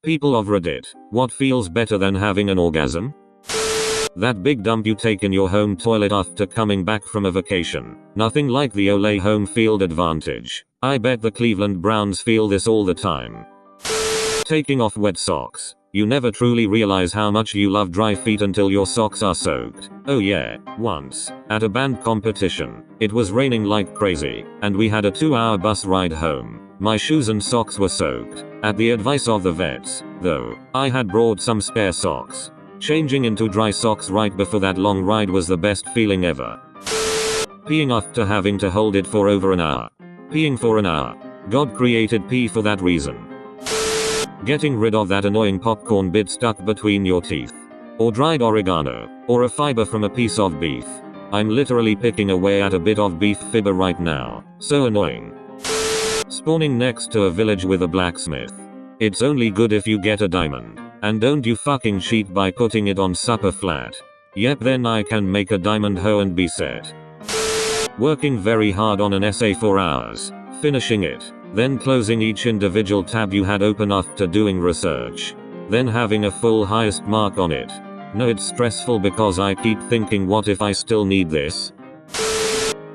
People of Reddit, what feels better than having an orgasm? That big dump you take in your home toilet after coming back from a vacation. Nothing like the Olay home field advantage. I bet the Cleveland Browns feel this all the time. Taking off wet socks. You never truly realize how much you love dry feet until your socks are soaked. Oh yeah, once, at a band competition, it was raining like crazy, and we had a 2-hour bus ride home. My shoes and socks were soaked. At the advice of the vets, though, I had brought some spare socks. Changing into dry socks right before that long ride was the best feeling ever. Peeing after having to hold it for over an hour. Peeing for an hour. God created pee for that reason. Getting rid of that annoying popcorn bit stuck between your teeth. Or dried oregano. Or a fiber from a piece of beef. I'm literally picking away at a bit of beef fiber right now. So annoying. Spawning next to a village with a blacksmith. It's only good if you get a diamond. And don't you fucking cheat by putting it on super flat. Yep, then I can make a diamond hoe and be set. Working very hard on an essay for hours. Finishing it. Then closing each individual tab you had open after doing research. Then having a full highest mark on it. No, it's stressful because I keep thinking, what if I still need this?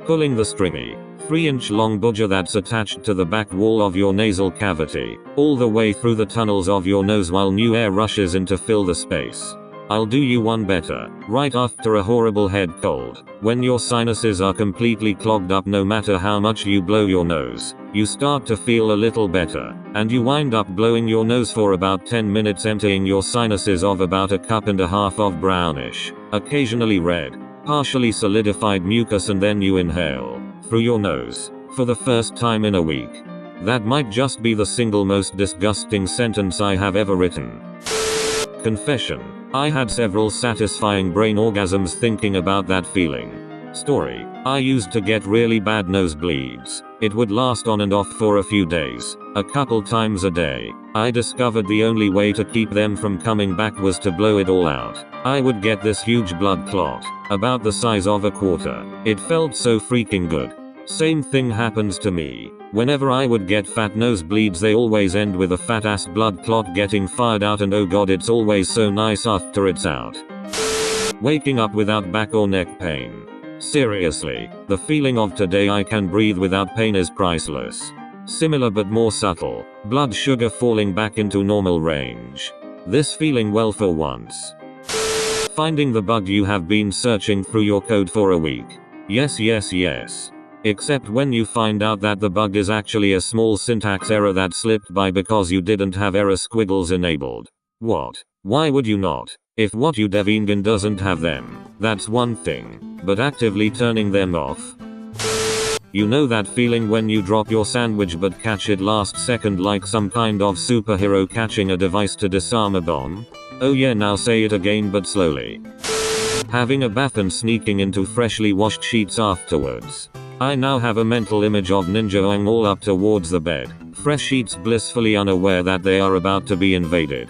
Pulling the stringy 3-inch long budger that's attached to the back wall of your nasal cavity, all the way through the tunnels of your nose while new air rushes in to fill the space. I'll do you one better. Right after a horrible head cold, when your sinuses are completely clogged up no matter how much you blow your nose, you start to feel a little better, and you wind up blowing your nose for about 10 minutes, emptying your sinuses of about a cup and a half of brownish, occasionally red, partially solidified mucus, and then you inhale through your nose for the first time in a week. That might just be the single most disgusting sentence I have ever written. Confession. I had several satisfying brain orgasms thinking about that feeling. Story. I used to get really bad nosebleeds. It would last on and off for a few days, a couple times a day. I discovered the only way to keep them from coming back was to blow it all out. I would get this huge blood clot, about the size of a quarter. It felt so freaking good. Same thing happens to me. Whenever I would get fat nosebleeds, they always end with a fat ass blood clot getting fired out, and oh god, it's always so nice after it's out. Waking up without back or neck pain. Seriously, the feeling of today I can breathe without pain is priceless. Similar but more subtle. Blood sugar falling back into normal range. This feeling well for once. Finding the bug you have been searching through your code for a week. Yes, yes, yes. Except when you find out that the bug is actually a small syntax error that slipped by because you didn't have error squiggles enabled. What? Why would you not? If what you devingen doesn't have them, that's one thing, but actively turning them off. You know that feeling when you drop your sandwich but catch it last second like some kind of superhero catching a device to disarm a bomb? Oh yeah, now say it again but slowly. Having a bath and sneaking into freshly washed sheets afterwards. I now have a mental image of ninjaing all up towards the bed, fresh sheets blissfully unaware that they are about to be invaded.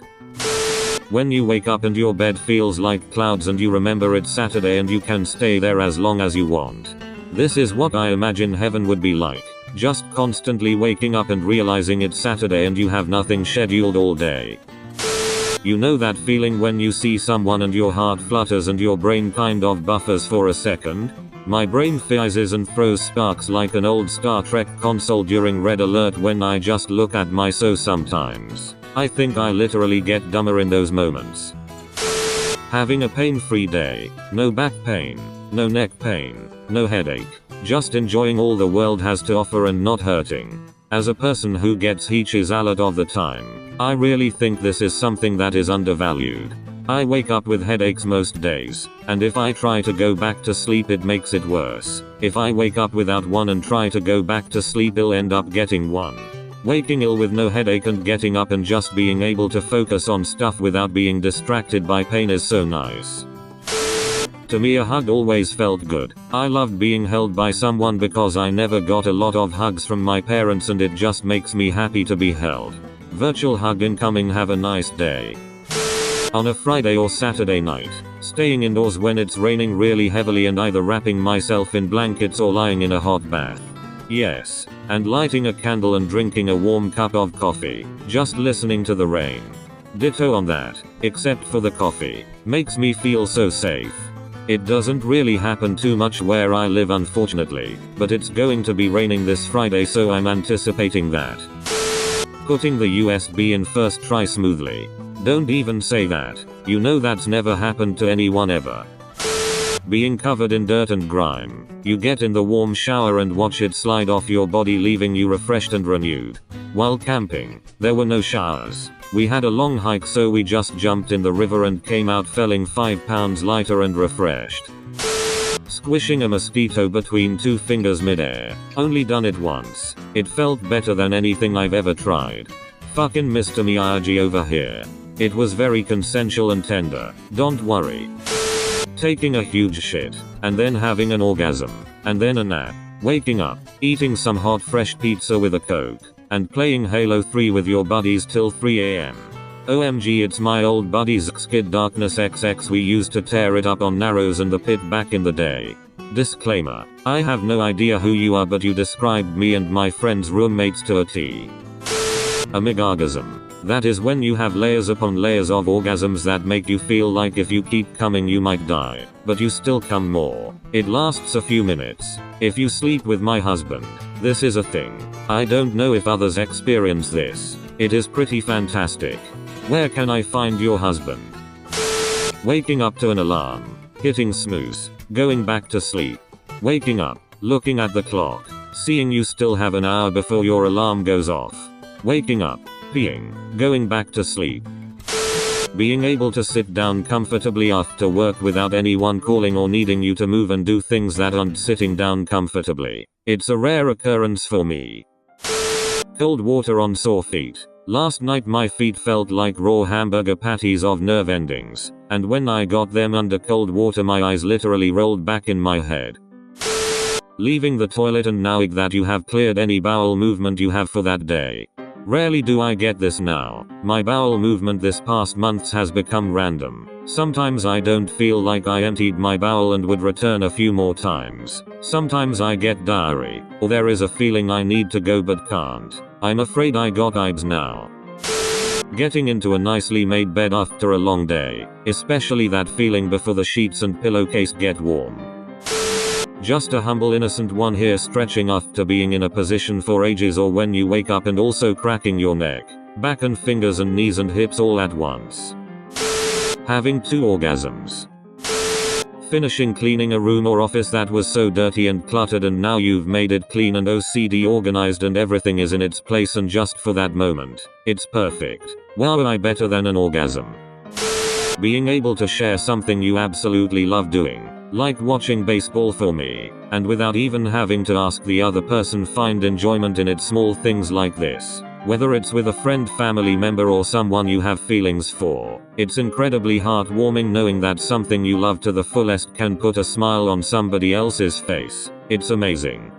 When you wake up and your bed feels like clouds and you remember it's Saturday and you can stay there as long as you want. This is what I imagine heaven would be like. Just constantly waking up and realizing it's Saturday and you have nothing scheduled all day. You know that feeling when you see someone and your heart flutters and your brain kind of buffers for a second? My brain fizzes and throws sparks like an old Star Trek console during red alert when I just look at my so sometimes. I think I literally get dumber in those moments. Having a pain-free day. No back pain. No neck pain. No headache. Just enjoying all the world has to offer and not hurting. As a person who gets heeches a lot of the time, I really think this is something that is undervalued. I wake up with headaches most days, and if I try to go back to sleep it makes it worse. If I wake up without one and try to go back to sleep, I'll end up getting one. Waking ill with no headache and getting up and just being able to focus on stuff without being distracted by pain is so nice. To me, a hug always felt good. I loved being held by someone because I never got a lot of hugs from my parents, and it just makes me happy to be held. Virtual hug incoming. Have a nice day. On a Friday or Saturday night, staying indoors when it's raining really heavily and either wrapping myself in blankets or lying in a hot bath. Yes, and lighting a candle and drinking a warm cup of coffee, just listening to the rain. Ditto on that, except for the coffee. Makes me feel so safe. It doesn't really happen too much where I live unfortunately, but it's going to be raining this Friday so I'm anticipating that. Putting the USB in first try smoothly. Don't even say that, you know that's never happened to anyone ever. Being covered in dirt and grime. You get in the warm shower and watch it slide off your body leaving you refreshed and renewed. While camping, there were no showers. We had a long hike so we just jumped in the river and came out feeling 5 pounds lighter and refreshed. Squishing a mosquito between 2 fingers mid-air. Only done it once. It felt better than anything I've ever tried. Fucking Mr. Miyagi over here. It was very consensual and tender. Don't worry. Taking a huge shit, and then having an orgasm, and then a nap. Waking up, eating some hot fresh pizza with a Coke, and playing Halo 3 with your buddies till 3 AM. OMG, it's my old buddies Skid Darkness XX, we used to tear it up on Narrows and the Pit back in the day. Disclaimer, I have no idea who you are but you described me and my friends' roommates to a T. Orgasm. That is when you have layers upon layers of orgasms that make you feel like if you keep coming you might die, but you still come more. It lasts a few minutes. If you sleep with my husband, this is a thing. I don't know if others experience this. It is pretty fantastic. Where can I find your husband? Waking up to an alarm. Hitting snooze. Going back to sleep. Waking up. Looking at the clock. Seeing you still have an hour before your alarm goes off. Waking up. Peeing. Going back to sleep. Being able to sit down comfortably after work without anyone calling or needing you to move and do things that aren't sitting down comfortably. It's a rare occurrence for me. Cold water on sore feet. Last night my feet felt like raw hamburger patties of nerve endings, and when I got them under cold water my eyes literally rolled back in my head. Leaving the toilet and knowing that you have cleared any bowel movement you have for that day. Rarely do I get this now. My bowel movement this past months has become random. Sometimes I don't feel like I emptied my bowel and would return a few more times. Sometimes I get diarrhea, or there is a feeling I need to go but can't. I'm afraid I got IBS now. Getting into a nicely made bed after a long day, especially that feeling before the sheets and pillowcase get warm. Just a humble innocent one here, stretching after being in a position for ages, or when you wake up and also cracking your neck, back and fingers and knees and hips all at once. Having 2 orgasms. Finishing cleaning a room or office that was so dirty and cluttered and now you've made it clean and OCD organized and everything is in its place, and just for that moment, it's perfect. Wow, I better than an orgasm. Being able to share something you absolutely love doing. Like watching baseball for me, and without even having to ask the other person, find enjoyment in it. Small things like this. Whether it's with a friend, family member or someone you have feelings for. It's incredibly heartwarming knowing that something you love to the fullest can put a smile on somebody else's face. It's amazing.